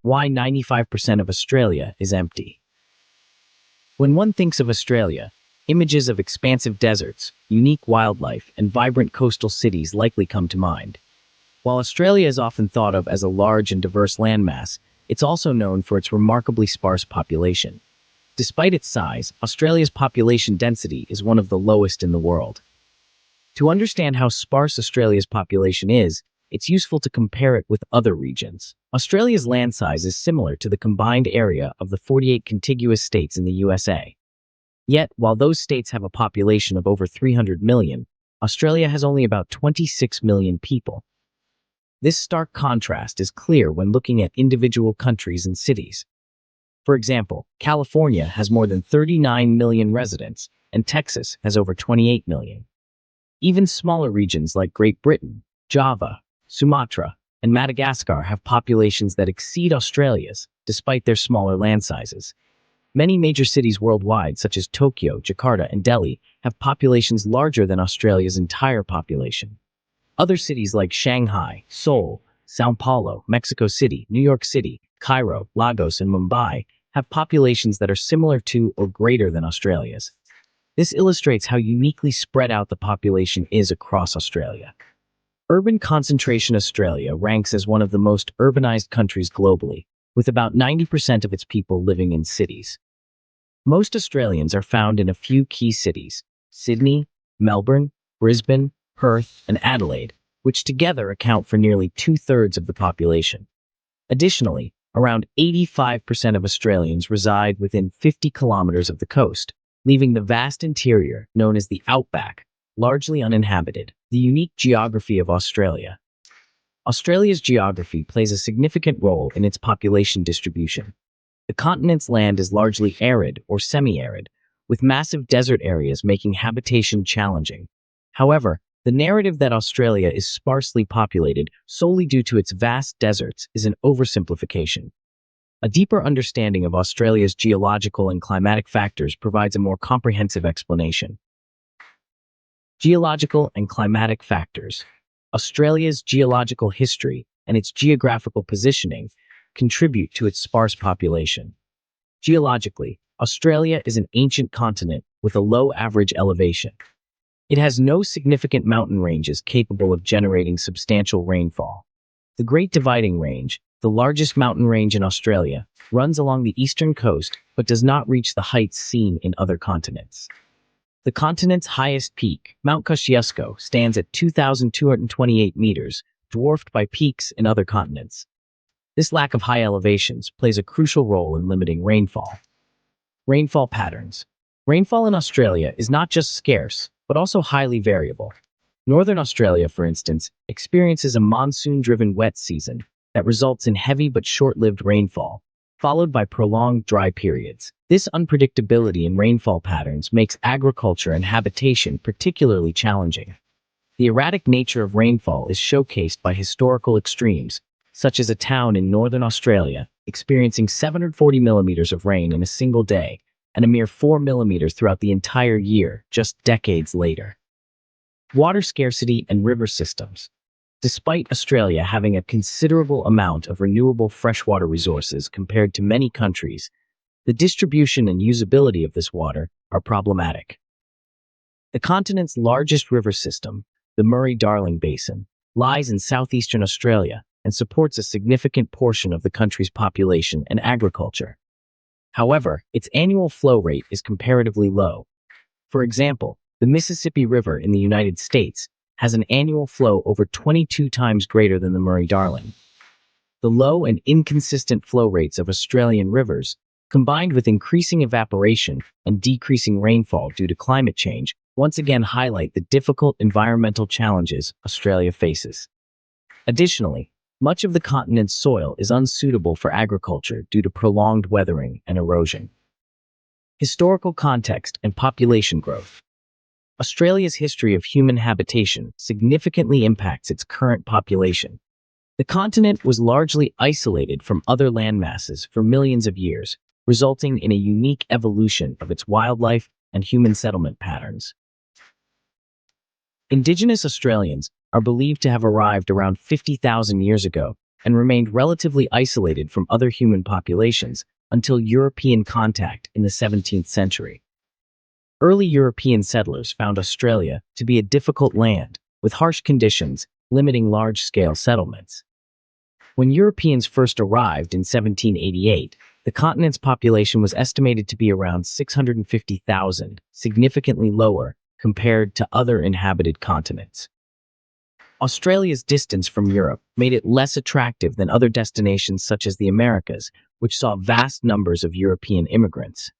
Why 95% of Australia is empty. When one thinks of Australia, images of expansive deserts, unique wildlife, and vibrant coastal cities likely come to mind. While Australia is often thought of as a large and diverse landmass, it's also known for its remarkably sparse population. Despite its size, Australia's population density is one of the lowest in the world. To understand how sparse Australia's population is, it's useful to compare it with other regions. Australia's land size is similar to the combined area of the 48 contiguous states in the USA. Yet, while those states have a population of over 300 million, Australia has only about 26 million people. This stark contrast is clear when looking at individual countries and cities. For example, California has more than 39 million residents, and Texas has over 28 million. Even smaller regions like Great Britain, Java, Sumatra, and Madagascar have populations that exceed Australia's, despite their smaller land sizes. Many major cities worldwide, such as Tokyo, Jakarta, and Delhi, have populations larger than Australia's entire population. Other cities like Shanghai, Seoul, São Paulo, Mexico City, New York City, Cairo, Lagos, and Mumbai have populations that are similar to or greater than Australia's. This illustrates how uniquely spread out the population is across Australia. Urban concentration. Australia ranks as one of the most urbanized countries globally, with about 90% of its people living in cities. Most Australians are found in a few key cities: Sydney, Melbourne, Brisbane, Perth, and Adelaide, which together account for nearly two-thirds of the population. Additionally, around 85% of Australians reside within 50 kilometers of the coast, leaving the vast interior, known as the Outback, largely uninhabited. The unique geography of Australia. Australia's geography plays a significant role in its population distribution. The continent's land is largely arid or semi-arid, with massive desert areas making habitation challenging. However, the narrative that Australia is sparsely populated solely due to its vast deserts is an oversimplification. A deeper understanding of Australia's geological and climatic factors provides a more comprehensive explanation. Geological and climatic factors. Australia's geological history and its geographical positioning contribute to its sparse population. Geologically, Australia is an ancient continent with a low average elevation. It has no significant mountain ranges capable of generating substantial rainfall. The Great Dividing Range, the largest mountain range in Australia, runs along the eastern coast but does not reach the heights seen in other continents. The continent's highest peak, Mount Kosciuszko, stands at 2,228 meters, dwarfed by peaks in other continents. This lack of high elevations plays a crucial role in limiting rainfall. Rainfall patterns. Rainfall in Australia is not just scarce, but also highly variable. Northern Australia, for instance, experiences a monsoon-driven wet season that results in heavy but short-lived rainfall, followed by prolonged dry periods. This unpredictability in rainfall patterns makes agriculture and habitation particularly challenging. The erratic nature of rainfall is showcased by historical extremes, such as a town in northern Australia experiencing 740 millimeters of rain in a single day and a mere 4 millimeters throughout the entire year just decades later. Water scarcity and river systems. Despite Australia having a considerable amount of renewable freshwater resources compared to many countries, the distribution and usability of this water are problematic. The continent's largest river system, the Murray-Darling Basin, lies in southeastern Australia and supports a significant portion of the country's population and agriculture. However, its annual flow rate is comparatively low. For example, the Mississippi River in the United States has an annual flow over 22 times greater than the Murray-Darling. The low and inconsistent flow rates of Australian rivers, combined with increasing evaporation and decreasing rainfall due to climate change, once again highlight the difficult environmental challenges Australia faces. Additionally, much of the continent's soil is unsuitable for agriculture due to prolonged weathering and erosion. Historical context and population growth. Australia's history of human habitation significantly impacts its current population. The continent was largely isolated from other landmasses for millions of years, resulting in a unique evolution of its wildlife and human settlement patterns. Indigenous Australians are believed to have arrived around 50,000 years ago, and remained relatively isolated from other human populations until European contact in the 17th century. Early European settlers found Australia to be a difficult land, with harsh conditions limiting large-scale settlements. When Europeans first arrived in 1788, the continent's population was estimated to be around 650,000, significantly lower compared to other inhabited continents. Australia's distance from Europe made it less attractive than other destinations such as the Americas, which saw vast numbers of European immigrants.